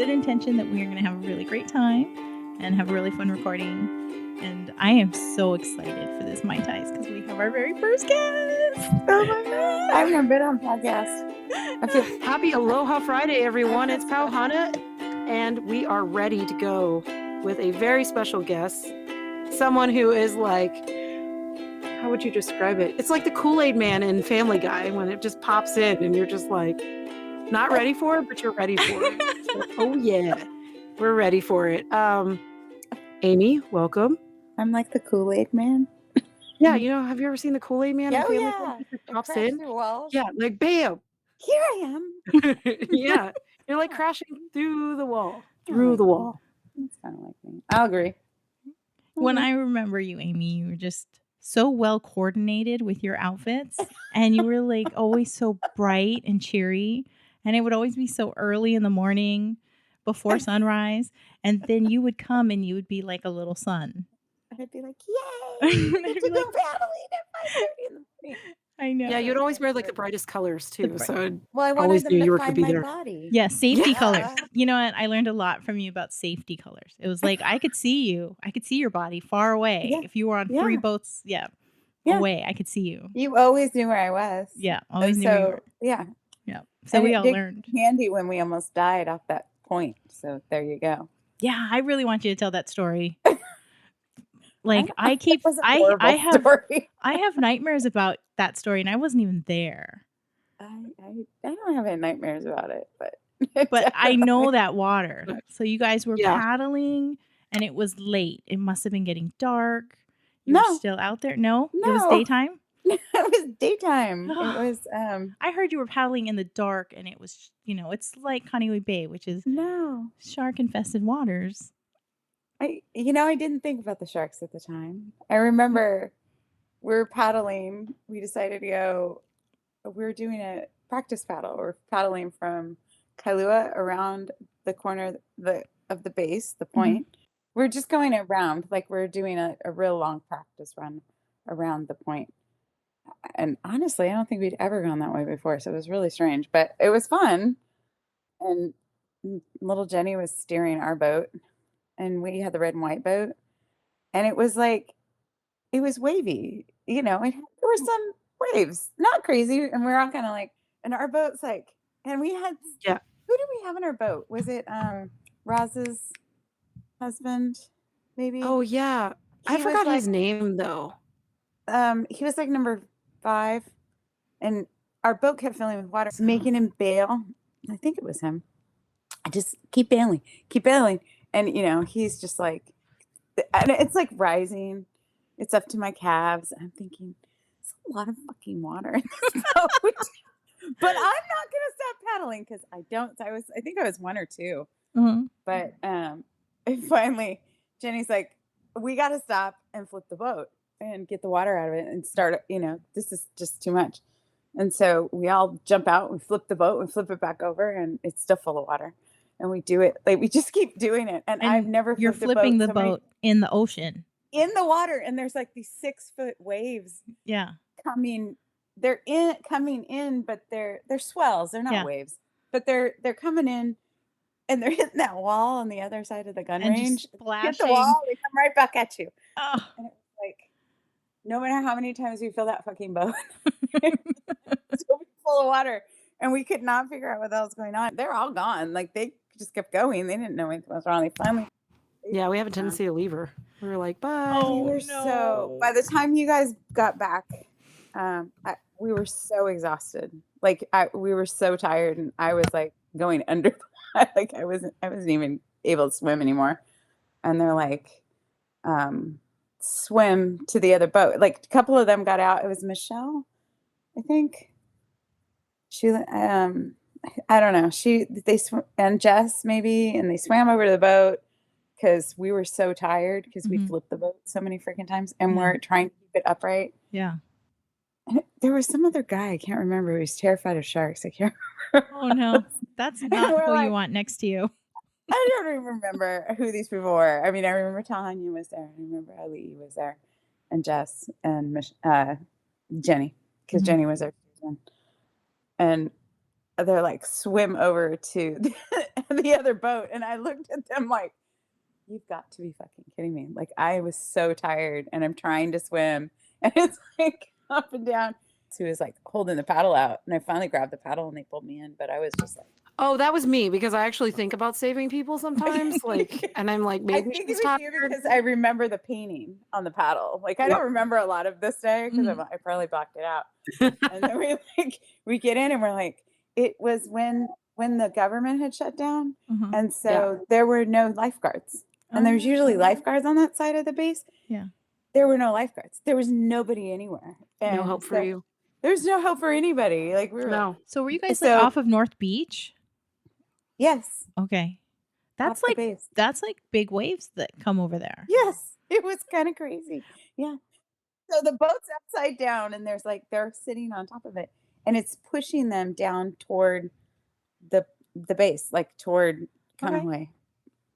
set intention that we are going to have a really great time and have a really fun recording. And I am so excited for this Mai Tais because we have our very first guest. Oh my God. I've never been on podcast. Happy Aloha Friday, everyone. It's Pau Hana, and we are ready to go with a very special guest. Someone who is like, how would you describe it? It's like the Kool-Aid man in Family Guy when it just pops in and you're just like, not ready for it, but you're ready for it. So, oh yeah, we're ready for it. Amy, welcome. I'm like the Kool-Aid man. Yeah, have you ever seen the Kool-Aid man in Family Guy? He just pops in. Yeah, like bam. Here I am. Yeah, you're like crashing through the wall. Through the wall. That's kind of like me. I'll agree. When I remember you, Amy, you were just so well coordinated with your outfits, and you were like always so bright and cheery, and it would always be so early in the morning before sunrise, and then you would come and you would be like a little sun. I'd be like, yay! I get to go paddling at 5:30 in the morning. I know. Yeah, you'd always wear like the brightest colors too. So I always wanted knew them you to were find gonna be my there. body. Yeah, safety colors. You know what? I learned a lot from you about safety colors. It was like I could see you. I could see your body far away. Yeah. If you were on 3 boats, away, I could see you. You always knew where I was. Yeah, always knew where you were. Yeah. Yeah. So we all learned. Handy when we almost died off that point. So there you go. Yeah, I really want you to tell that story. Like I have nightmares about that story, and I wasn't even there. I don't have any nightmares about it, but I know that water. So you guys were paddling, and it was late. It must have been getting dark. You were still out there. No, it was daytime. It was daytime. It was. I heard you were paddling in the dark, and it was, it's like Kaneohe Bay, which is shark infested waters. I didn't think about the sharks at the time. I remember we were paddling. We decided to go. We were doing a practice paddle. We're paddling from Kailua around the corner of the base, the point. Mm-hmm. We're just going around, like we're doing a real long practice run around the point. And honestly, I don't think we'd ever gone that way before, so it was really strange, but it was fun. And little Jenny was steering our boat. And we had the red and white boat, and it was like, it was wavy, there were some waves, not crazy. And we're all kind of like, and our boat's like, and we had, who did we have in our boat? Was it Roz's husband, maybe? Oh yeah. I forgot his name though. He was like number 5, and our boat kept filling with water, making him bail. I think it was him. I just keep bailing. And, he's just like, and it's like rising. It's up to my calves. I'm thinking, it's a lot of fucking water in this boat. But I'm not going to stop paddling because I think I was 1 or 2. Mm-hmm. But finally, Jenny's like, we got to stop and flip the boat and get the water out of it and start, this is just too much. And so we all jump out, we flip the boat, we flip it back over, and it's still full of water. And we do it, like we just keep doing it. And I've never you're flipping the boat in the ocean. In the water, and there's like these 6-foot waves. Yeah. Coming in, but they're swells. They're not waves. But they're coming in, and they're hitting that wall on the other side of the gun range. Hit the wall, they come right back at you. Oh. And it's like, no matter how many times we fill that fucking boat, it's full of water. And we could not figure out what the hell's going on. They're all gone. Like they just kept going. They didn't know anything was wrong. They finally. Yeah, we have a tendency to leave her. We were like, bye. Oh, so by the time you guys got back, we were so exhausted. Like we were so tired, and I was like going under. Like I wasn't even able to swim anymore. And they're like, swim to the other boat. Like a couple of them got out. It was Michelle, I think. She, I don't know. And Jess maybe, and they swam over to the boat because we were so tired because we flipped the boat so many freaking times, and we're trying to keep it upright. Yeah. And there was some other guy I can't remember. He was terrified of sharks. I can't remember. Oh no, that's not who you want next to you. I don't even remember who these people were. I mean, I remember Tanya was there. I remember Ali was there, and Jess and Jenny, because Jenny was there. And they're like, swim over to the other boat, and I looked at them like, you've got to be fucking kidding me. Like, I was so tired, and I'm trying to swim, and it's like up and down. So he was like holding the paddle out, and I finally grabbed the paddle, and they pulled me in. But I was just like, Oh, that was me because I actually think about saving people sometimes. Like, and I'm like, I maybe think it she's was tired. you because I remember the painting on the paddle. Like, I don't remember a lot of this day because I probably blocked it out. And then we get in, and we're like, it was when the government had shut down, and so there were no lifeguards. And there's usually lifeguards on that side of the base. Yeah. There were no lifeguards. There was nobody anywhere. And No hope for you. There's no hope for anybody. Like, we were No. So were you guys like off of North Beach? Yes. Okay. That's That's the like base. big waves that come over there. Yes. It was kind of crazy. Yeah. So the boat's upside down, and they're sitting on top of it, and it's pushing them down toward the base, like toward Kaneohe.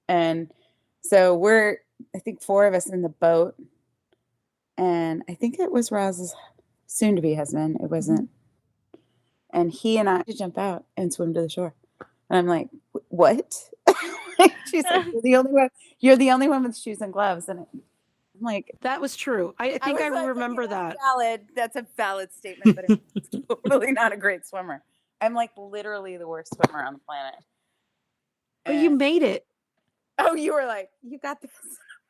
And so I think 4 of us in the boat, and I think it was Roz's soon-to-be husband. It wasn't. And he and I had to jump out and swim to the shore. And I'm like, what? She's like, you're the only one with shoes and gloves. And I'm like, that was true. I think I remember that. That's a valid statement, but it's totally not a great swimmer. I'm like literally the worst swimmer on the planet. But you made it. Oh, you were like, you got this.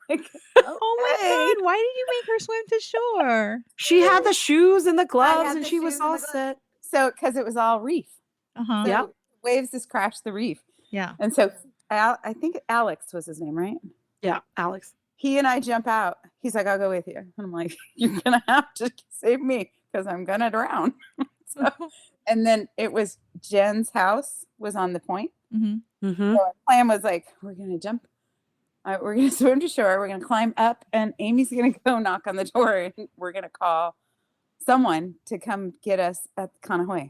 Like, Oh my God. Why did you make her swim to shore? She had the shoes and the gloves, and she was all set. So, because it was all reef. So waves just crashed the reef. Yeah. And so I think Alex was his name, right? Yeah, Alex. He and I jump out. He's like, I'll go with you. And I'm like, you're going to have to save me because I'm going to drown. And then it was Jen's house was on the point. So our plan was like, we're going to jump. We're going to swim to shore. We're going to climb up, and Amy's going to go knock on the door, and we're going to call someone to come get us at Kaneohe.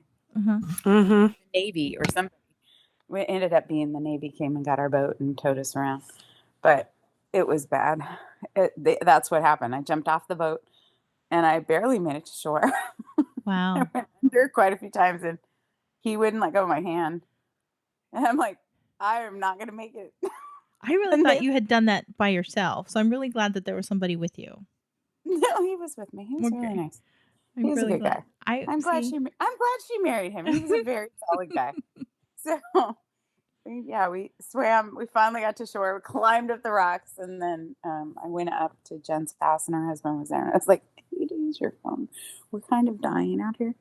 Navy or something. We ended up being the Navy came and got our boat and towed us around. But it was bad. That's what happened. I jumped off the boat, and I barely made it to shore. Wow. I went under quite a few times, and he wouldn't let go of my hand. And I'm like, I am not going to make it. I really thought you had done that by yourself. So I'm really glad that there was somebody with you. No, he was with me. He was really nice. He was a good guy. I'm glad she married him. He was a very solid guy. So, yeah, we swam. We finally got to shore. We climbed up the rocks, and then I went up to Jen's house, and her husband was there. And I was like, "I need to use your phone. We're kind of dying out here."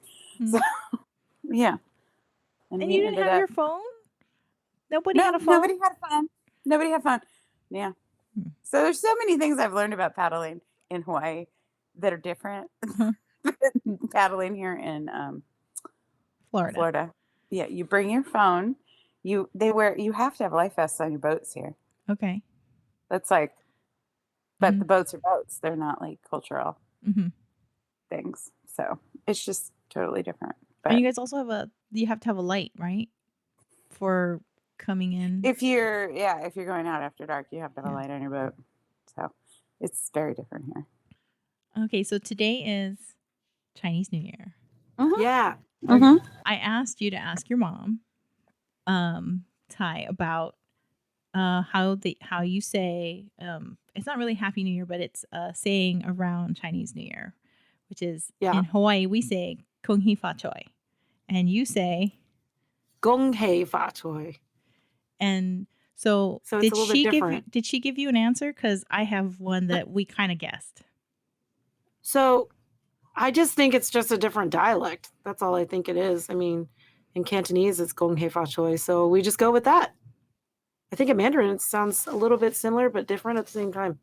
So, yeah. And you didn't have your phone? Nobody had a phone? Nobody had a phone. Nobody had fun. Yeah. So there's so many things I've learned about paddling in Hawaii that are different than paddling here in Florida. Yeah, you bring your phone. You have to have life vests on your boats here. Okay. That's like, but the boats are boats. They're not like cultural things. So it's just totally different. But and you guys also you have to have a light, right? For coming in. If you're going out after dark, you have to have a light on your boat. So it's very different here. Okay, so today is Chinese New Year. Yeah. I asked you to ask your mom, Tai, about how you say it's not really Happy New Year, but it's a saying around Chinese New Year, which is in Hawaii we say Kung Hee Fa Choi, and you say Gong Hei Fa Choi. And so did she give you an answer? Because I have one that we kind of guessed. So I just think it's just a different dialect. That's all I think it is. I mean, in Cantonese, it's Gong Hei Fa Choi. So we just go with that. I think in Mandarin, it sounds a little bit similar, but different at the same time.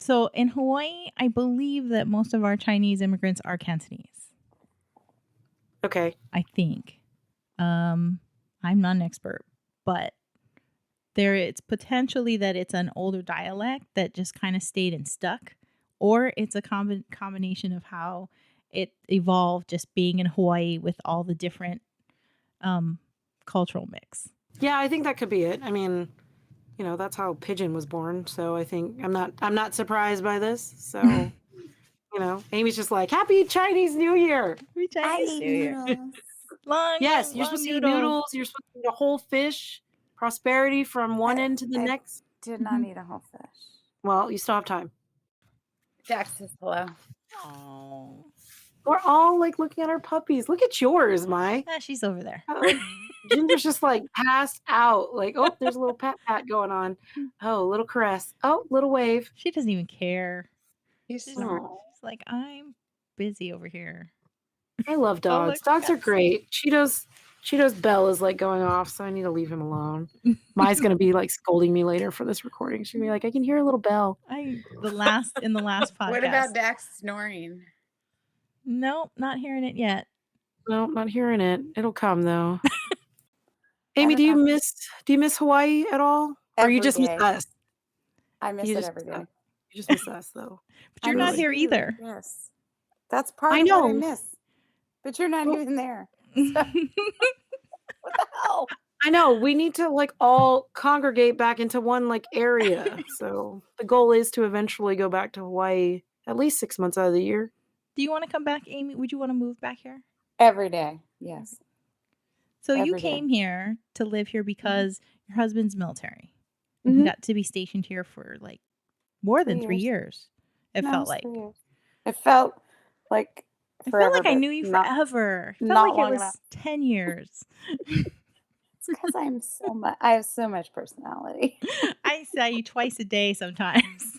So in Hawaii, I believe that most of our Chinese immigrants are Cantonese. Okay. I think. I'm not an expert, but it's potentially that it's an older dialect that just kind of stayed and stuck, or it's a combination of how it evolved just being in Hawaii with all the different cultural mix. Yeah, I think that could be it. I mean, that's how Pigeon was born. So I think I'm not surprised by this. So, Amy's just like, Happy Chinese New Year. Happy Chinese New Year. Yes, you're supposed to eat noodles. You're supposed to eat a whole fish. prosperity from one end to the I next. did not eat a whole fish. Well, you still have time. Jax says hello. Oh, We're all like looking at our puppies. Look at yours, Mai. she's over there. Ginger's just like passed out. Like, oh, there's a little pat going on. Oh, little caress. Oh, little wave. She doesn't even care. He's She's, smart. she's like, I'm busy over here. I love dogs. look, Dogs are Bess. great. Cheeto's bell is like going off, so I need to leave him alone. Mai's gonna be like scolding me later for this recording. She's gonna be like, I can hear a little bell. In the last podcast. What about Dax snoring? Nope, not hearing it yet. No, not hearing it. It'll come though. Amy, don't do know. you miss Hawaii at all? Or you Every just miss day. us? I miss You it just every miss day. us. You just miss us though. But you're not here either. Yes. That's part I of what I know. miss. But you're not Well- even there. What the hell? I know. We need to like all congregate back into one like area. So the goal is to eventually go back to Hawaii at least 6 months out of the year. Do you want to come back, Amy? Would you want to move back here? Every day. Yes. So you Every day. came here to live here because your husband's military. Mhm. You got to be stationed here for like more than 3 years. It No, felt it's like. 3 years. It felt like I forever. felt like I but knew you not- forever. It felt not like it long was enough. 10 years. It's because I have so much personality. I saw you twice a day sometimes.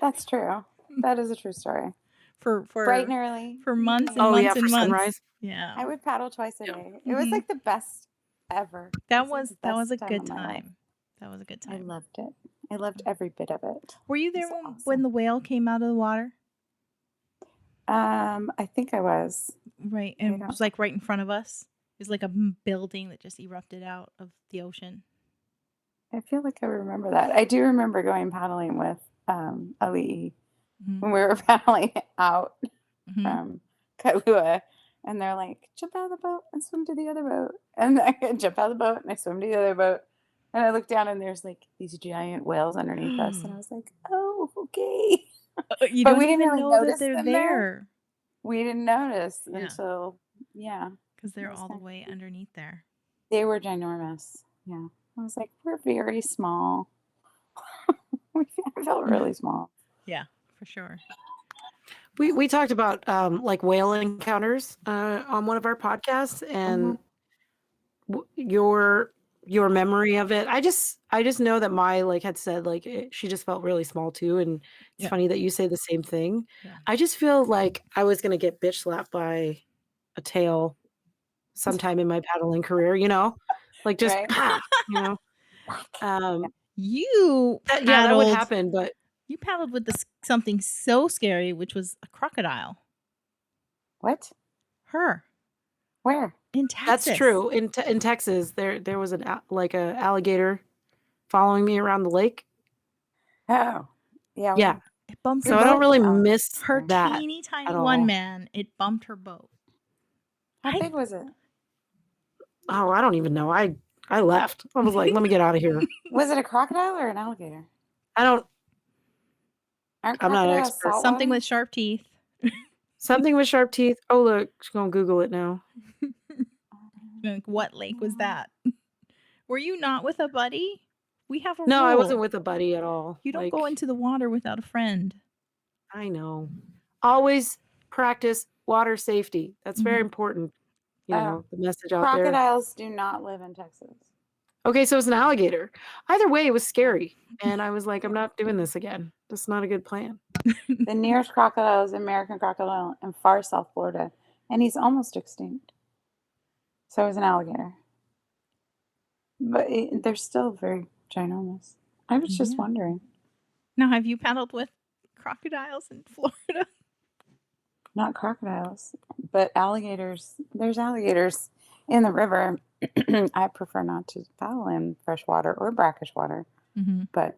That's true. That is a true story. for Bright and early. for months and Oh months yeah, and for months. sunrise. Yeah. I would paddle twice a Yeah. day. It was Mhm. like the best ever. That It was the a best good of my life. time. That was a good I time. loved it. I loved every bit of it. Were you there It's when awesome. the whale came out of the water? I think I was. Right. I And it don't- was like right in front of us. It was like a building that just erupted out of the ocean. I feel like I remember that. I do remember going paddling with Ali Mhm. when we were paddling out Mhm. from Kailua, and they're like, "Jump out of the boat and swim to the other boat," and I jump out of the boat and I swim to the other boat, and I look down and there's like these giant whales underneath us, and I was like, "Oh, okay." You But don't we didn't even really know that notice they're them there. there We didn't notice Yeah. until because they're That's all the kinda way creepy. underneath there. they were ginormous. Yeah, I was like, "We're very small." I felt really small. Yeah, for sure. We talked about like whale encounters on one of our podcasts, and your memory of it. I just know that Mai like had said like she just felt really small too, and it's Yeah. funny that you say the same thing. Yeah. I just feel like I was gonna get bitch slapped by a tail sometime in my paddling career, you know, like just Right. you know. You That would paddled. happen, but You paddled with something so scary, which was a crocodile. What? Her Where? in Texas. that's true. In Texas, there was an like a alligator following me around the lake. Oh, yeah. Yeah, It bumped so her I don't boat. really miss Her that. teeny tiny at one all. man. It bumped her boat. How big was it? Oh, I don't even know. I left. I was like, let me get out of here. Was it a crocodile or an alligator? Aren't Aren't I'm not an crocodiles expert. saltwater? Something with sharp teeth. something with sharp teeth. Oh look, she's gonna Google it now. Like, what lake was that? Were you not with a buddy? We have a No, rule. I wasn't with a buddy at all. You don't Like, go into the water without a friend. I know. Always practice water safety. That's very important. You know, the message out there. Crocodiles do not live in Texas. Okay, so it's an alligator. Either way, it was scary. And I was like, I'm not doing this again. That's not a good plan. The nearest crocodile is American crocodile in far South Florida, and he's almost extinct. So is an alligator. But they're still very ginormous. I was just Yeah. wondering. Now, have you paddled with crocodiles in Florida? Not crocodiles, but alligators. There's alligators in the river. I prefer not to paddle in fresh water or brackish water, Mm-hmm. but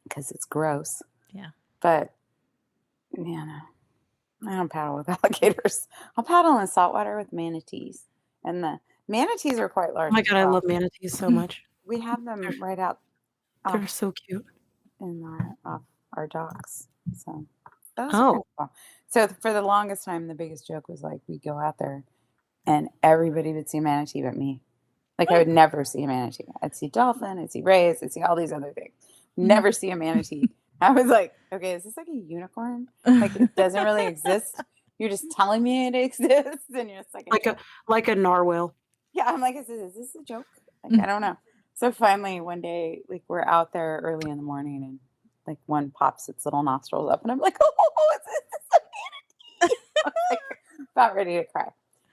because it's gross. Yeah. But yeah, no, I don't paddle with alligators. I'll paddle in saltwater with manatees, and the manatees are quite large. Oh my as God, I well. love manatees so much. We have them right out They're off so cute. in off our docks. So those Oh. are pretty cool. So for the longest time, the biggest joke was like we go out there, and everybody would see a manatee but me. Like I would never see a manatee. I'd see dolphin, I'd see rays, I'd see all these other things. Never see a manatee. I was like, okay, is this like a unicorn? Like it doesn't really exist. You're just telling me it exists, and you're just like a narwhal. yeah. I'm like, is this a joke? Like I don't know. So finally, one day, like we're out there early in the morning, and like one pops its little nostrils up, and I'm like, oh, it's a manatee. I was like, about ready to cry.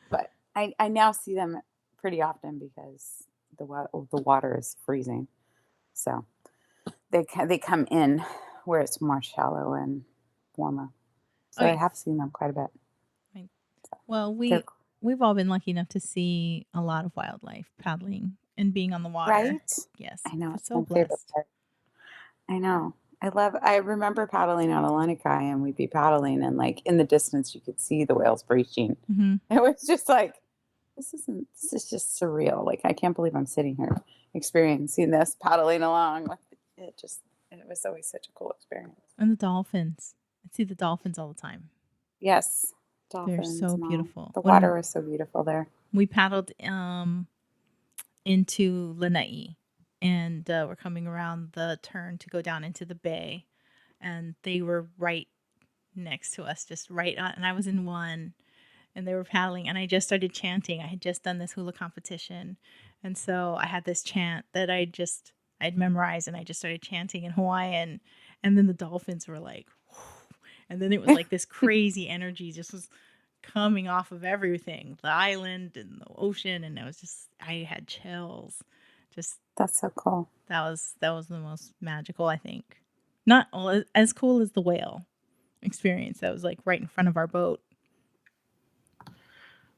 But I now see them pretty often because the water is freezing, so they come in where it's more shallow and warmer. So I have seen them quite a bit. Right. Well, They're we've all been lucky enough to see a lot of wildlife paddling and being on the water. right. Yes, I know we're it's so my favorite blessed. part. I know. I remember paddling out of Lanai, and we'd be paddling, and like in the distance, you could see the whales breaching. hmm It was just like, this is just surreal. Like, I can't believe I'm sitting here experiencing this paddling along. It was always such a cool experience. And the dolphins. I see the dolphins all the time. Yes. They're Dolphins. so and all. beautiful. The When water was so beautiful there. we paddled into Lanai, and we're coming around the turn to go down into the bay, and they were right next to us, just right on. And I was in one, and they were paddling, and I just started chanting. I had just done this hula competition, and so I had this chant that I'd memorized, and I just started chanting in Hawaiian, and then the dolphins were like, and then it was like this crazy energy just was coming off of everything, the island and the ocean, and I had chills. Just That's so cool. that was the most magical, I think. Not as cool as the whale experience that was like right in front of our boat.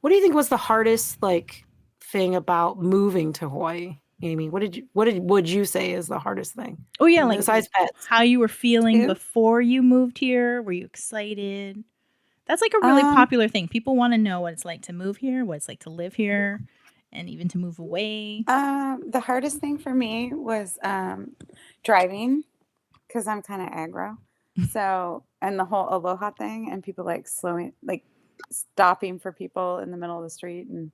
What do you think was the hardest like thing about moving to Hawaii, Amy? Would you say is the hardest thing? Oh yeah, like Besides pets. how you were feeling Too? before you moved here. Were you excited? That's like a really popular thing. People want to know what it's like to move here, what it's like to live here, and even to move away. The hardest thing for me was driving because I'm kind of aggro. So, and the whole Aloha thing, and people like stopping for people in the middle of the street and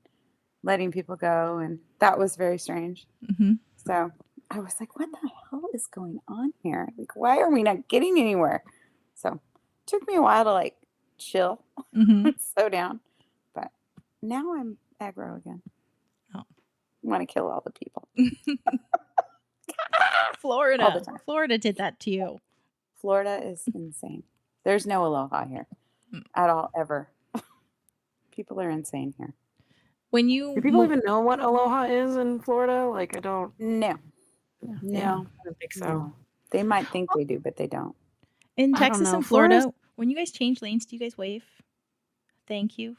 letting people go. And that was very strange. hmm So I was like, what the hell is going on here? Like, why are we not getting anywhere? So it took me a while to like chill, hmm slow down. But now I'm aggro again. Oh. I want to kill all the people. Florida. All the time. Florida did that to you. Florida is insane. There's no Aloha here at all, ever. People are insane here. When you Do people even know what Aloha is in Florida? Like, I don't. No. Yeah, I don't think so. No. They might think they do, but they don't. in I don't Texas know. and Florida, Florida's- when you guys change lanes, do you guys wave? Thank you.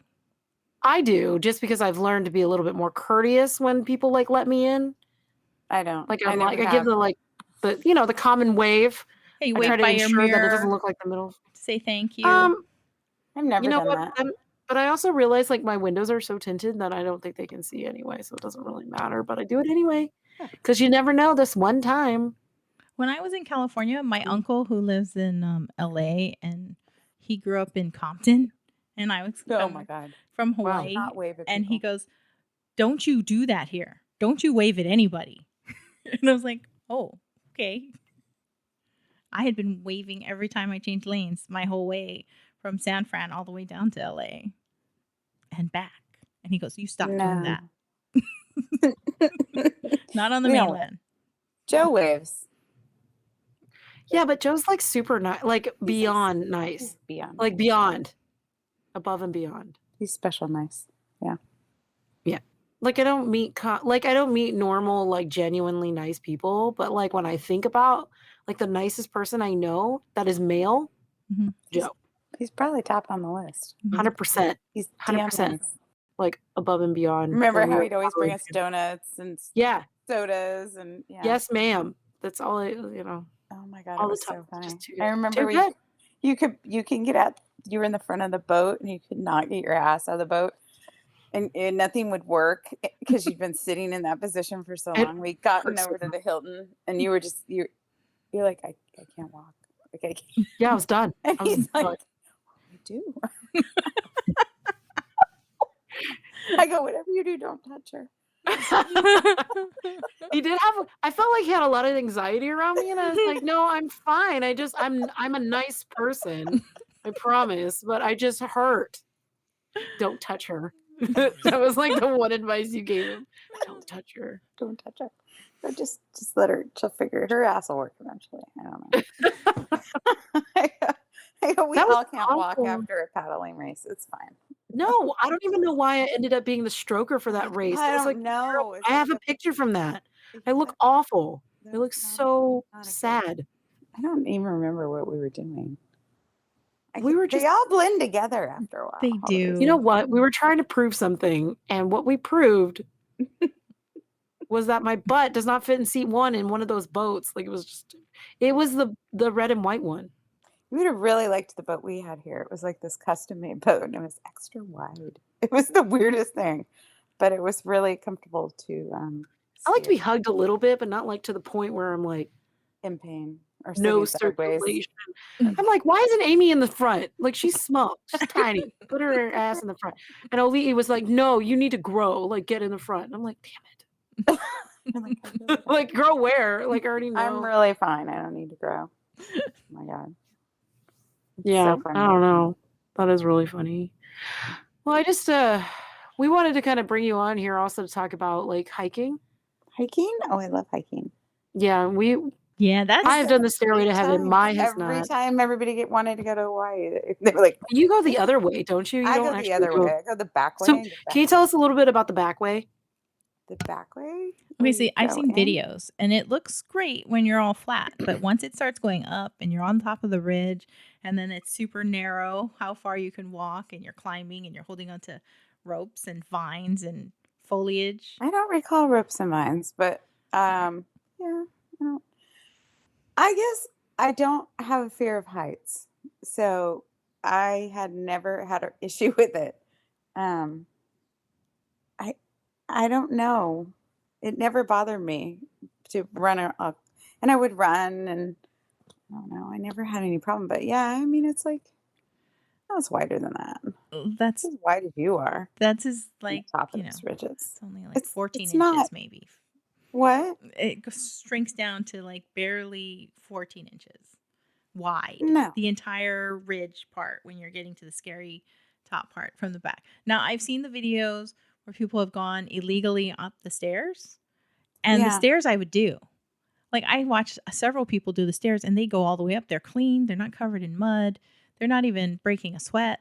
I do, just because I've learned to be a little bit more courteous when people like let me in. I don't. Like I I'm never like I have. give the common wave. Yeah, you I wave try to by your ensure that it mirror. doesn't look like the middle. Say thank you. I've never You know done what? that. But I also realize like my windows are so tinted that I don't think they can see anyway, so it doesn't really matter. But I do it anyway because you never know. This one time, When I was in California, my uncle who lives in LA, and he grew up in Compton, and I was Oh my God. from Wow. Hawaii, Not wave at and he people. goes, "Don't you do that here? Don't you wave at anybody?" And I was like, "Oh, okay." I had been waving every time I changed lanes my whole way from San Fran all the way down to LA and back. And he goes, "You stop doing No. that." Not on the We don't mainland. Joe waves. yeah, but Joe's like super nice, like beyond nice, He's beyond. like beyond, above and beyond. He's special nice. Yeah. Like I don't meet normal, like genuinely nice people, but like when I think about like the nicest person I know that is male, Mhm. Joe, He's probably top on the list. 100%, He's damn 100%. nice. like above and beyond. Remember when how we he'd were always bring college. us donuts and Yeah. sodas and yeah. Yes, ma'am. That's all Oh my God, all it the was time. so It's funny. just too I good. remember Too good. you can get out. You were in the front of the boat and you could not get your ass out of the boat, and nothing would work because you'd been sitting in that position for so It long. We'd gotten hurts so over to the Hilton, and you were just you're like I can't walk. Like I can't. Yeah, I was done. And I was he's like, done. what do I do? I go, whatever you do, don't touch her. He did have. I felt like he had a lot of anxiety around me, and I was like, "No, I'm fine. I'm a nice person. I promise, but I just hurt. Don't touch her." That was like the one advice you gave him. Don't touch her. Don't touch her. Or just let her. She'll figure it. Her ass will work eventually. I don't know. We That was all can't walk awful. after a paddling race. It's fine. No, I don't even know why I ended up being the stroker for that race. I It was don't like know. terrible. It's I have a like picture from that. I that- look awful. I look that's so not a good- sad. I don't even remember what we were doing. We were just. They all blend together after a while. They all the do. races. You know what? We were trying to prove something, and what we proved was that my butt does not fit in seat one in one of those boats. Like it was the red and white one. You would have really liked the boat we had here. It was like this custom made boat and it was extra wide. It was the weirdest thing, but it was really comfortable to I like to be steer hugged a little bit, but not like to the point where I'm like in pain or no sitting sideways. circulation. I'm like, why isn't Amy in the front? Like she's small, she's tiny. Put her ass in the front. And Oli was like, no, you need to grow. Like get in the front. And I'm like, damn it. I'm like, I really Like grow where? Like I already know. I'm really fine. I don't need to grow. Oh my God. It's Yeah, so funny. I don't know. That is really funny. Well, I just we wanted to kind of bring you on here also to talk about like hiking. Hiking? Oh, I love hiking. Yeah, Yeah, that's I've done the Stairway to Heaven. Mai has Every not. time everybody wanted to go to Hawaii, they were like, You go the other way, don't you? You I don't go the actually other go. way. I go the back way. So and get back can you tell us a little bit about the back way? the back way? okay. where See, you I've go seen in? videos, and it looks great when you're all flat, but once it starts going up and you're on top of the ridge, and then it's super narrow, how far you can walk, and you're climbing, and you're holding onto ropes and vines and foliage. I don't recall ropes and vines, but yeah, I guess I don't have a fear of heights, so I had never had an issue with it. Um, I don't know. It never bothered me to run up, and I would run, and I don't know. I never had any problem. But yeah, I mean, it's like it's wider than that. That's It's as wide as you are. as On like the top of you know, those ridges. it's only like It's 14 it's inches not maybe. what? It shrinks down to like barely 14 inches wide. No. The entire ridge part when you're getting to the scary top part from the back. Now, I've seen the videos where people have gone illegally up the stairs, and the Yeah. stairs I would do. Like I watched several people do the stairs, and they go all the way up. They're clean. They're not covered in mud. They're not even breaking a sweat.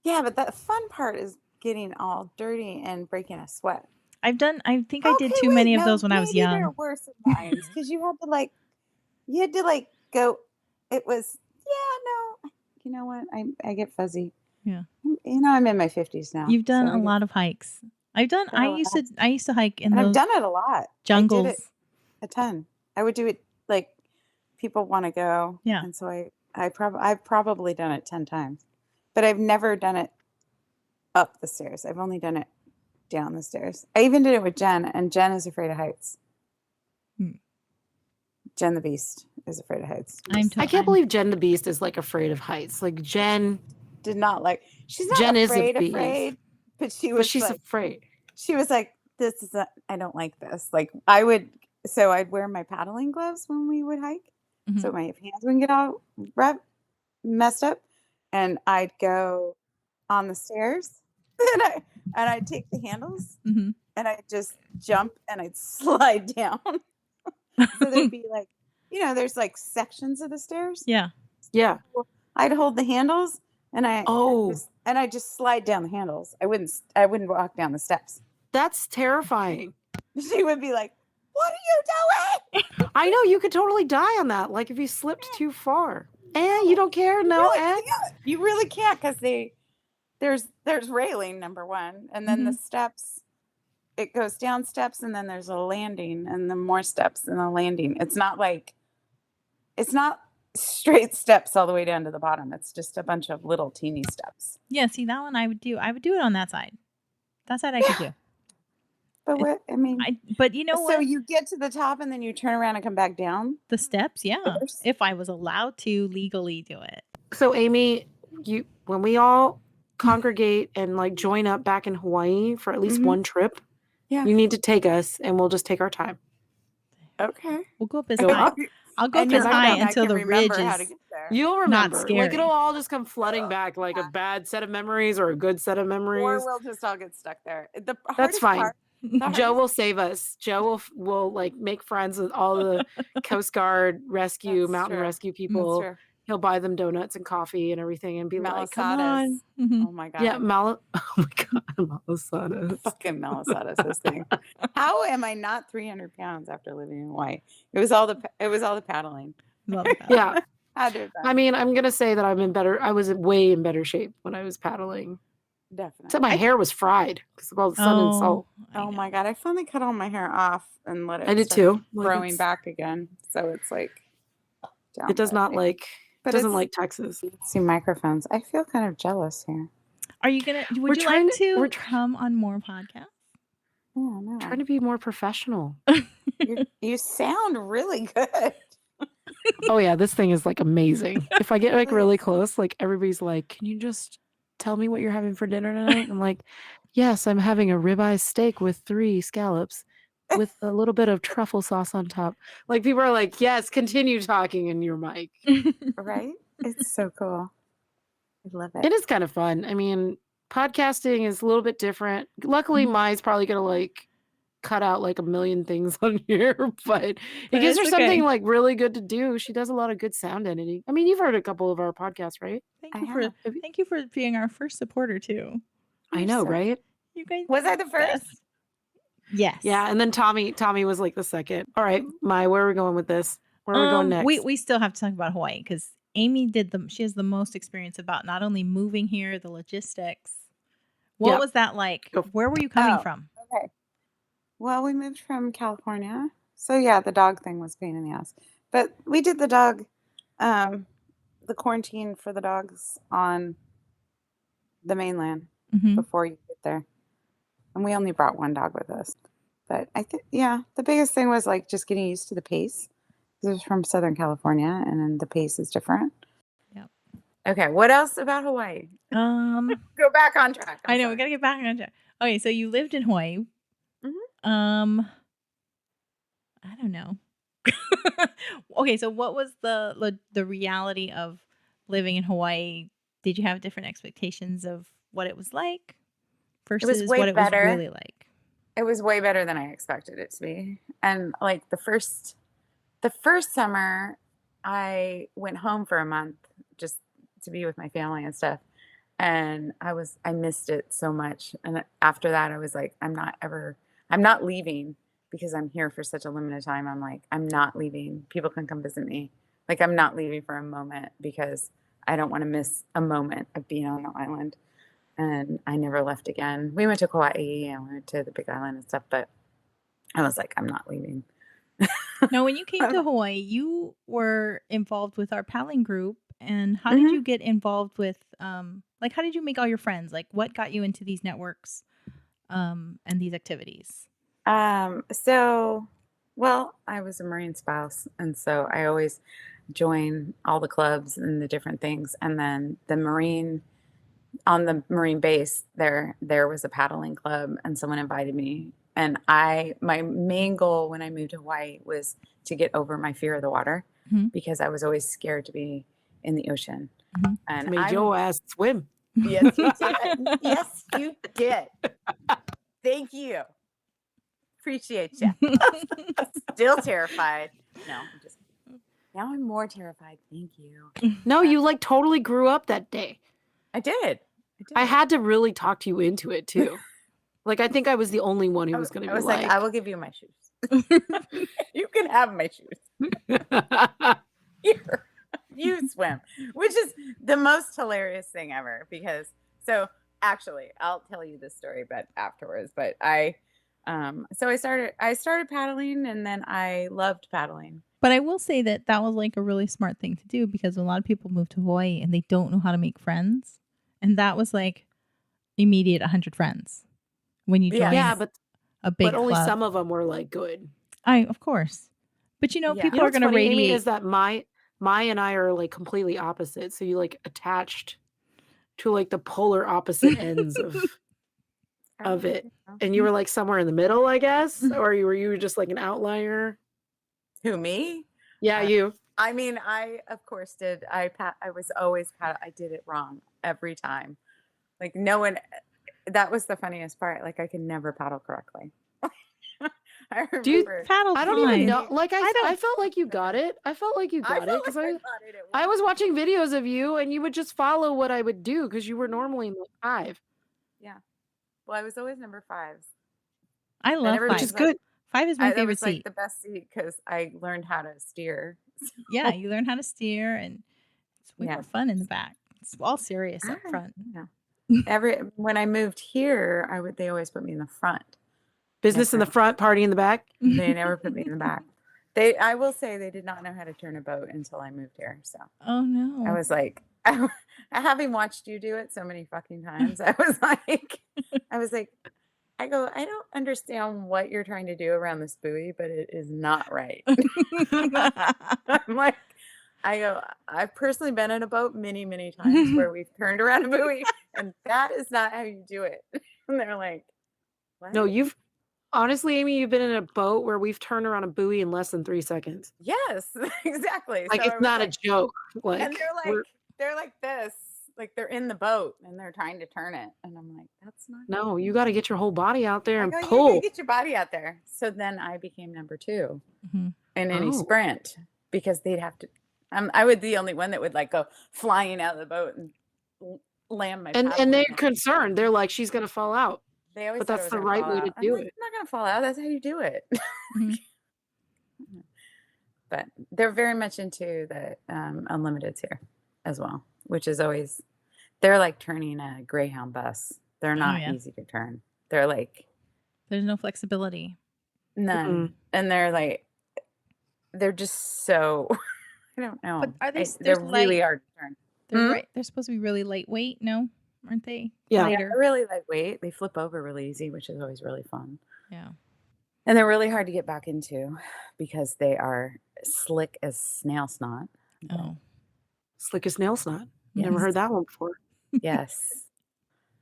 Yeah, but the fun part is getting all dirty and breaking a sweat. I think I did Okay, too wait, many of no, those when I was maybe they're young. worse than mine because you had to like go. It was no. You know what? I get fuzzy. Yeah. You know, I'm in my 50s now. You've done so a lot of hikes. I used to hike in and I've those done it a lot. jungles. I did it a ton. I would do it like people want to go. Yeah. And so I've probably done it 10 times, but I've never done it up the stairs. I've only done it down the stairs. I even did it with Jen, and Jen is afraid of heights. Jen the Beast is afraid of heights. I can't believe Jen the Beast is like afraid of heights. Like Jen did not like. She's not Jen afraid, is a beast, afraid, but she's like, afraid. She was like, "This is I don't like this." Like I'd wear my paddling gloves when we would hike, so my hands wouldn't get all messed up, and I'd go on the stairs, and I'd take the handles, and I'd just jump and I'd slide down. So there'd be like, there's like sections of the stairs. Yeah. Yeah. I'd hold the handles and I just slide down the handles. I wouldn't walk down the steps. That's terrifying. She would be like, "What are you doing?" I know you could totally die on that. Like if you slipped too far. And you don't care, no? You really can't because there's railing, number one, and then the steps. It goes down steps, and then there's a landing, and then more steps, and a landing. It's not straight steps all the way down to the bottom. It's just a bunch of little teeny steps. Yeah, see that one I would do. I would do it on that side. That side I could do. But what I mean, but you know what? So you get to the top, and then you turn around and come back down the steps. Yeah, if I was allowed to legally do it. So Amy, when we all congregate and like join up back in Hawaii for at least one trip, Yeah. You need to take us, and we'll just take our time. Okay. We'll go up as Go high. up. I'll go up And as you're high hoping I until can the ridge remember how to is. get there. You'll remember. Like scary. it'll all just come flooding back, like a bad set of memories or a good set of memories. Or we'll just all get stuck there. The That's hardest fine. part- the Joe hardest- will save us. Joe will like make friends with all the Coast Guard rescue, That's mountain true. rescue That's people. true. He'll buy them donuts and coffee and everything and be like, come on. Malasadas. Mhm. Oh my god. Yeah, oh my God, malasadas. Fucking malasadas, this thing. How am I not 300 pounds after living in Hawaii? It was all the paddling. Love that. Yeah. Had to have been. I mean, I'm going to say that I was way in better shape when I was paddling. Definitely. Except my hair was fried because of all the sun and salt. I Oh know. my god! I finally cut all my hair off and let it. I did start too. Like, growing it's- back again, so it's like. Down It does not like, But doesn't it's- like Texas. See microphones. I feel kind of jealous here. Are you gonna? Would We're you trying like to- to we're come on more podcasts? Oh no! Trying to be more professional. You sound really good. Oh yeah, this thing is like amazing. If I get like really close, like everybody's like, "Can you just tell me what you're having for dinner tonight?" I'm like, "Yes, I'm having a ribeye steak with 3 scallops with a little bit of truffle sauce on top." Like people are like, "Yes, continue talking in your mic." Right? It's so cool. I love it. It is kind of fun. I mean, podcasting is a little bit different. Luckily, Mai's probably gonna like cut out like a million things on here, but it But gives her it's something okay. like really good to do. She does a lot of good sound editing. I mean, you've heard a couple of our podcasts, right? Thank I you for have. thank you for being our first supporter too. I You're know, so- right? You guys Was are I the first? best. Yes. Yeah, and then Tommy was like the second. All right, Mai, where are we going with this? Where are we going next? We still have to talk about Hawaii because Amy she has the most experience about not only moving here, the logistics. What Yep. was that like? Go. Where were you coming Oh. from? Okay. Well, we moved from California. So yeah, the dog thing was a pain in the ass. But we did the quarantine for the dogs on the mainland Mhm. before you get there. And we only brought one dog with us. But I think, yeah, the biggest thing was like just getting used to the pace. This was from Southern California and then the pace is different. Yep. Okay. What else about Hawaii? Go back on track. I know we sorry. gotta get back on track. Okay, so you lived in Hawaii. Mhm. I don't know. Okay, so what was the reality of living in Hawaii? Did you have different expectations of what it was like versus way what it better. was really like? It was way better than I expected it to be. And like the first summer, I went home for a month just to be with my family and stuff. And I missed it so much. And after that, I was like, I'm not leaving because I'm here for such a limited time. I'm like, I'm not leaving. People can come visit me. Like, I'm not leaving for a moment because I don't want to miss a moment of being on the island. And I never left again. We went to Kauai and we went to the Big Island and stuff, but I was like, I'm not leaving. Now, when you came to Hawaii, you were involved with our paddling group. And how did you get involved with, like, how did you make all your friends? Like, what got you into these networks and these activities? Well, I was a Marine spouse, and so I always join all the clubs and the different things. And then on the Marine base, there was a paddling club, and someone invited me. And my main goal when I moved to Hawaii was to get over my fear of the water because I was always scared to be in the ocean. And Made your ass swim. Yes, you did. Yes, you did. Thank you. Appreciate you. Still terrified. No, now I'm more terrified. Thank you. No, you like totally grew up that day. I did. I had to really talk to you into it too. Like I think I was the only one who was going to be I was like, I will give you my shoes. You can have my shoes. Here, you swim, which is the most hilarious thing ever. Because actually, I'll tell you this story, but afterwards. But I started paddling, and then I loved paddling. But I will say that was like a really smart thing to do because a lot of people move to Hawaii and they don't know how to make friends. And that was like immediate 100 friends when you join a big but only club. some of them were like good. Of course. But people You know are what's going to funny, radiate. Amy, is that Mai and I are like completely opposite. So you like attached to like the polar opposite ends of. of it, know. and you were like somewhere in the middle, I guess, or were you just like an outlier? Who, me? Yeah, you. I mean, I of course did. I was always I did it wrong every time. Like no one. That was the funniest part. Like I could never paddle correctly. I Do you remember. Paddle I don't even fine. know. Like I don't. I felt like you got it. I felt like you I got it felt because like I got it at I one was watching videos of you and you would just follow what I would do because you were normally in the 5, Yeah. Well, I was always number 5s. I And love which everybody's is 5. good. 5 is my that favorite was like seat. the best seat because I learned how to steer. Yeah, you learn how to steer, and it's way Yeah. more fun in the back. It's all serious up front. Yeah. When I moved here, they always put me in the front. Business in the front, party in the back. They never put me in the back. I will say they did not know how to turn a boat until I moved here. So Oh no. I was like, having watched you do it so many fucking times, I was like, I don't understand what you're trying to do around this buoy, but it is not right. I'm like, I've personally been in a boat many, many times where we've turned around a buoy, and that is not how you do it. And they're like, what? No, honestly, Amy, you've been in a boat where we've turned around a buoy in less than 3 seconds. Yes, exactly. Like So it's not a joke. Like and they're like this, like they're in the boat and they're trying to turn it, and I'm like, that's not. No, you got to get your whole body out there and You pull. gotta get your body out there. So then I became number 2 in any Oh. sprint because they'd have to. I would be the only one that would like go flying out of the boat and land my. And they're concerned. They're like, she's gonna fall out. They always But thought it that's was the gonna right fall way out. to I'm do like, it. I'm not gonna fall out. That's how you do it. Mhm. But they're very much into the unlimiteds here as well, which is always. They're like turning a Greyhound bus. They're not yeah. easy to turn. They're like There's no flexibility. none, and they're just so. I don't know. But are they? They're They're really light. hard to turn. They're right. They're supposed to be really lightweight. No, aren't they? Yeah. Yeah, Lighter. they're really lightweight. They flip over really easy, which is always really fun. Yeah. And they're really hard to get back into because they are slick as snail snot. Oh. Slick as nail snot. Never heard that one before. Yes.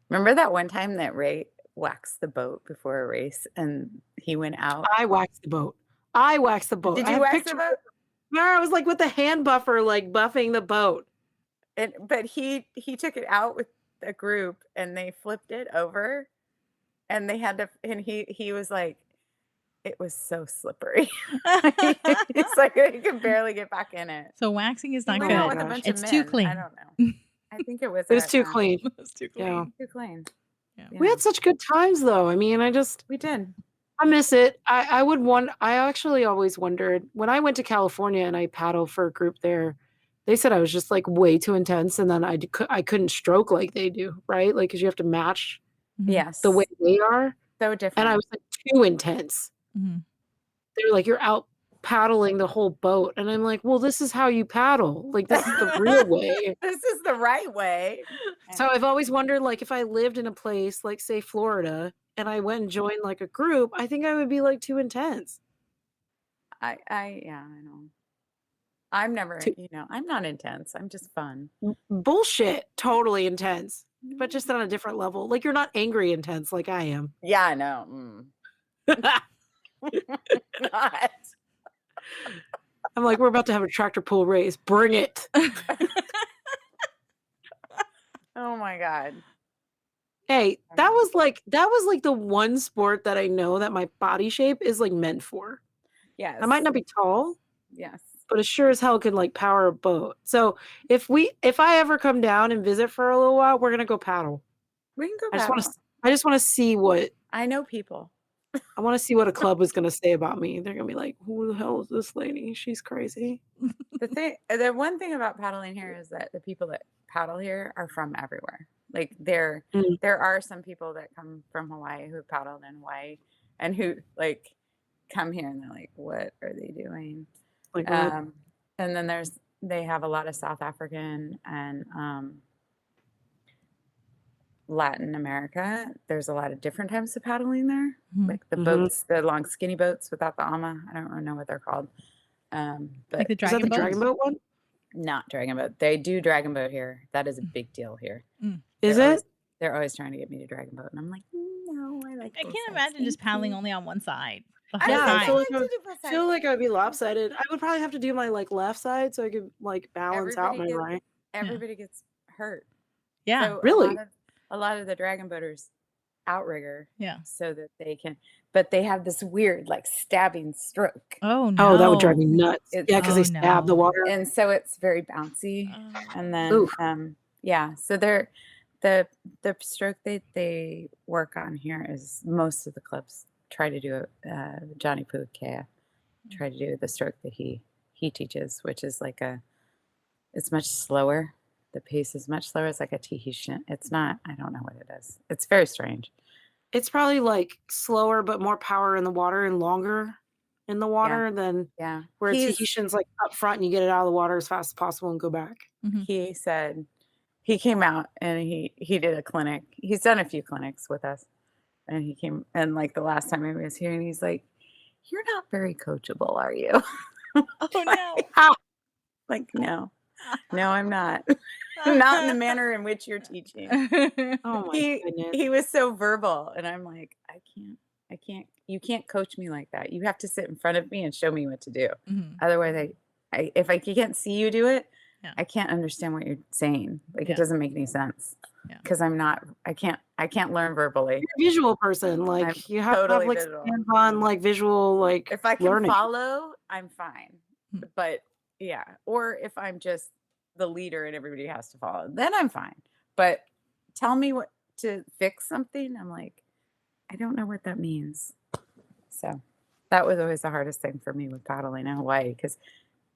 Remember that one time that Ray waxed the boat before a race and he went out? I waxed the boat. Did you wax the boat? No, I was like with the hand buffer, like buffing the boat. But he took it out with a group and they flipped it over and they had to, and he was like, it was so slippery. It's like he could barely get back in it. So waxing is not Went out with a good. bunch of It's too men. clean. I don't know. I think it was. It was too clean. It was too clean. Yeah. Too clean. Yeah. We had such good times though. I mean, We did. I miss it. I actually always wondered when I went to California and I paddled for a group there, they said I was just like way too intense and then I couldn't stroke like they do, right? Like, cause you have to match Yes. the way they are. So different. And I was like too intense. Mhm. They're like, you're out paddling the whole boat. And I'm like, well, this is how you paddle. Like, this is the real way. This is the right way. So I've always wondered, like, if I lived in a place like, say, Florida, and I went and joined like a group, I think I would be like too intense. Yeah, I know. I'm never, I'm not intense. I'm just fun. Bullshit. Totally intense. But just on a different level. Like, you're not angry intense like I am. Yeah, I know. Not. I'm like, we're about to have a tractor pull race. Bring it. Oh my God. Hey, that was like the one sport that I know that my body shape is like meant for. Yes. I might not be tall, Yes. but it sure as hell can like power a boat. So if I ever come down and visit for a little while, we're gonna go paddle. We can go I paddle. just want to see what I know people. I want to see what a club is gonna say about me. They're gonna be like, "Who the hell is this lady? She's crazy." The one thing about paddling here is that the people that paddle here are from everywhere. Like there are some people that come from Hawaii who paddled in Hawaii and who like come here and they're like, what are they doing? Like, And then they have a lot of South African and Latin America. There's a lot of different types of paddling there. Like the boats, the long skinny boats without the ama. I don't really know what they're called. But like the is that dragon the boat? dragon boat one? Not dragon boat. They do dragon boat here. That is a big deal here. Is it? They're always trying to get me to dragon boat, and I'm like, no. like I both can't sides. imagine just Thank paddling you. only on one side the I whole Yeah, I like feel time. like to do both feel sides. like I'd be lopsided. I would probably have to do my like left side so I could like balance out my right. Everybody gets hurt. Yeah. So Really? a lot of the dragon boaters outrigger Yeah. so that they can, but they have this weird like stabbing stroke. Oh Oh, that would drive no. me nuts. It's- Yeah, because Oh, they stab the no. water. And so it's very bouncy. And then Oof. yeah, so they're the stroke they work on here is most of the clubs try to do Johnny Pukea try to do the stroke that he teaches, which is like it's much slower. The pace is much slower. It's like a Tahitian. It's not, I don't know what it is. It's very strange. It's probably like slower but more power in the water and longer in the water than Yeah. where Tahitian's like up front and you get it out of the water as fast as possible and go back. He said he came out and he did a clinic. He's done a few clinics with us. And he came and like the last time I was here and he's like, "You're not very coachable, are you?" Oh no. Like, no, I'm not. Not in the manner in which you're teaching. Oh my goodness. He was so verbal. And I'm like, I can't, you can't coach me like that. You have to sit in front of me and show me what to do. Otherwise, if I can't see you do it, I can't understand what you're saying. Like it doesn't make any sense. Because I can't learn verbally. You're a visual person. Like you have to have like hands-on like visual like if I can learning. follow, I'm fine. But yeah. Or if I'm just the leader and everybody has to follow, then I'm fine. But tell me what to fix something. I'm like, I don't know what that means. So that was always the hardest thing for me with paddling in Hawaii because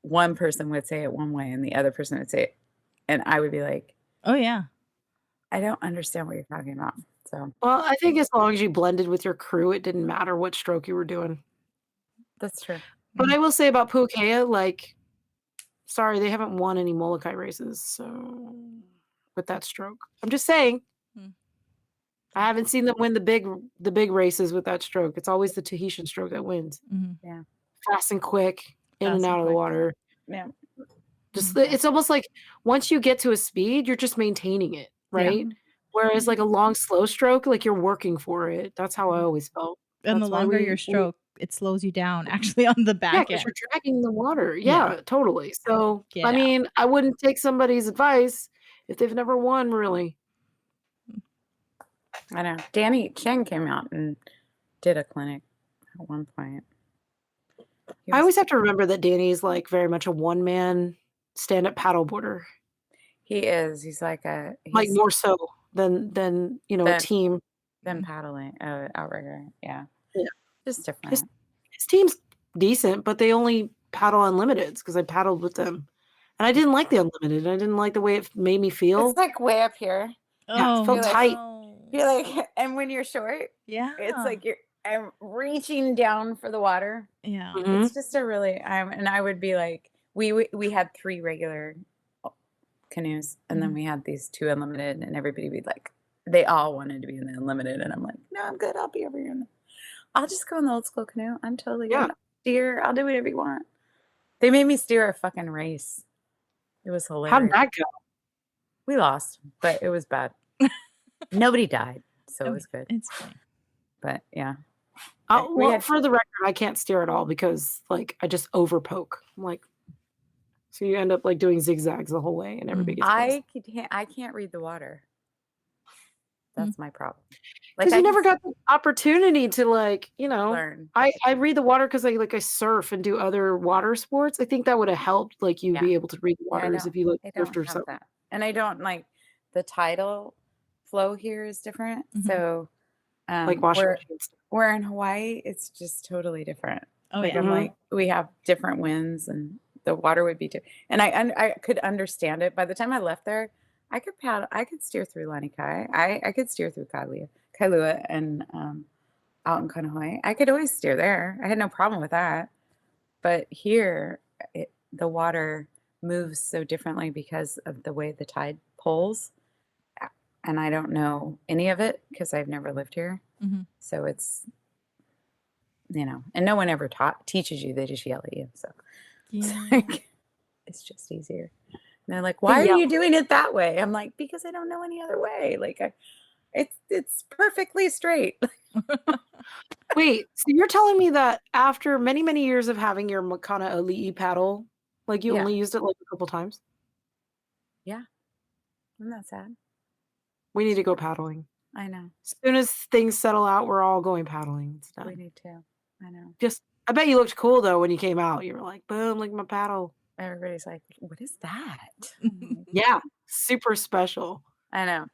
one person would say it one way and the other person would say it. And I would be like, oh yeah. I don't understand what you're talking about. So well, I think as long as you blended with your crew, it didn't matter what stroke you were doing. That's true. But I will say about Pukea, like, sorry, they haven't won any Molokai races, so with that stroke. I'm just saying. I haven't seen them win the big races with that stroke. It's always the Tahitian stroke that wins. Yeah. Fast and quick, in and out of the water. Yeah. Just it's almost like once you get to a speed, you're just maintaining it, right? Whereas like a long, slow stroke, like you're working for it. That's how I always felt. And the longer your stroke, it slows you down actually on the back end. Because you're dragging the water. Yeah, totally. So Get I mean, I wouldn't take somebody's advice if they've never won, really. I know. Danny Cheng came out and did a clinic at one point. I always have to remember that Danny's like very much a one-man stand-up paddleboarder. He is. He's like like more so than you know a team. Than paddling outrigger. Yeah. Just different. His team's decent, but they only paddle unlimiteds because I paddled with them. And I didn't like the unlimited. I didn't like the way it made me feel. It's like way up here. Yeah, it felt tight. You're like, and when you're short, it's like I'm reaching down for the water. Yeah. It's just a really and I would be like, we had 3 regular canoes and then we had these 2 unlimited and everybody would be like, they all wanted to be in the unlimited and I'm like, no, I'm good. I'll be over here. I'll just go in the old school canoe. I'm totally good. I'll steer. I'll do whatever you want. They made me steer a fucking race. It was hilarious. How'd that go? We lost, but it was bad. Nobody died, so it was good. It's fine. But yeah. Well, for the record, I can't steer at all because like I just overpoke. I'm like, so you end up like doing zigzags the whole way, and everybody gets I can't read the water. That's my problem. Because you never got the opportunity to like, you know, learn. I read the water because I surf and do other water sports. I think that would have helped like you be able to read the waters if you like surfed or something. And I don't like the tidal flow here is different. So like Washington. We're in Hawaii, it's just totally different. Oh like yeah. I'm like we have different winds and the water would be different. And I could understand it. By the time I left there, I could paddle. I could steer through Lanai. I could steer through Kailua and out in Kaneohe. I could always steer there. I had no problem with that. But here, the water moves so differently because of the way the tide pulls. And I don't know any of it because I've never lived here. So it's, you know, and no one ever teaches you. They just yell at you. So it's just easier. And they're like, why are you doing it that way? I'm like, because I don't know any other way. Like, It's perfectly straight. Wait, so you're telling me that after many, many years of having your Makana Ali'i paddle, like you Yeah. only used it like a couple times? Yeah. Isn't that sad? We need to go paddling. I know. As soon as things settle out, we're all going paddling. It's We done. need to. I know. I bet you looked cool though when you came out. You were like, boom, like my paddle. Everybody's like, what is that? Yeah, super special. I know.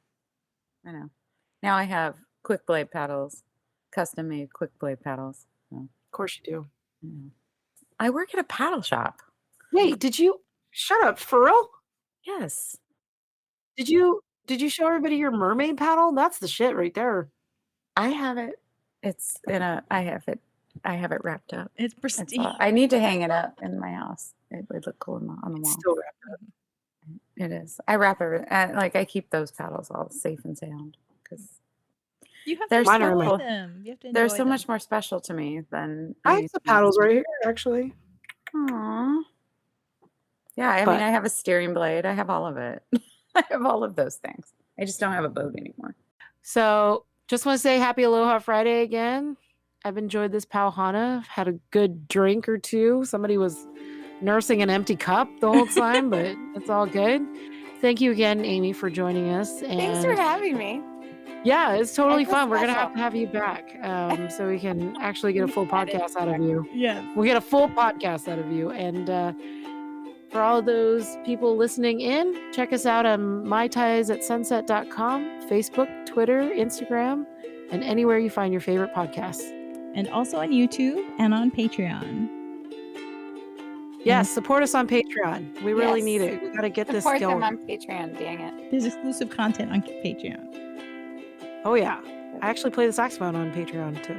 Now I have quick blade paddles, custom made quick blade paddles. So, Of course you do. I work at a paddle shop. Wait, shut up, for real? Yes. Did you show everybody your mermaid paddle? That's the shit right there. I have it. I have it wrapped up. It's That's pristine. all. I need to hang it up in my house. It would look cool on the It's wall. still wrapped up. It is. I wrap everything. I keep those paddles all safe and sound because You have They're to Mine are enjoy in my- them. You have to they're enjoy so them. much more special to me than I have anything the paddles else. right here, actually. Aww. Yeah, I But- mean, I have a steering blade. I have all of it. I have all of those things. I just don't have a boat anymore. So just want to say happy Aloha Friday again. I've enjoyed this Pau Hana. Had a good drink or two. Somebody was nursing an empty cup the whole time, but it's all good. Thank you again, Amy, for joining us. And Thanks for having me. yeah, it's totally I feel fun. We're gonna special. have you back, so we can actually get a full podcast out of you. Yes. We'll get a full podcast out of you. And for all those people listening in, check us out on MaiTaisAtSunset.com, Facebook, Twitter, Instagram, and anywhere you find your favorite podcasts. And also on YouTube and on Patreon. Yes, support us on Patreon. We really Yes. need it. We got to get this Support them going. on Patreon. Dang it. There's exclusive content on Patreon. Oh, yeah. I actually play the saxophone on Patreon, too.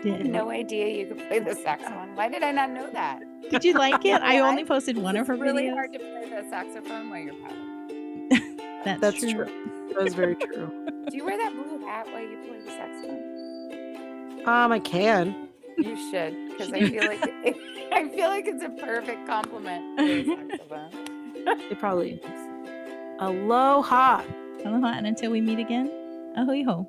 I had no idea you could play the saxophone. Why did I not know that? Did you like it? I only posted one of It's her really videos. hard to play the saxophone while you're paddling. That's true. That is very true. Do you wear that blue hat while you play the saxophone? I can. You should, because I feel like it's a perfect compliment to the saxophone. It probably is. Aloha. Aloha, and until we meet again, ahui ho.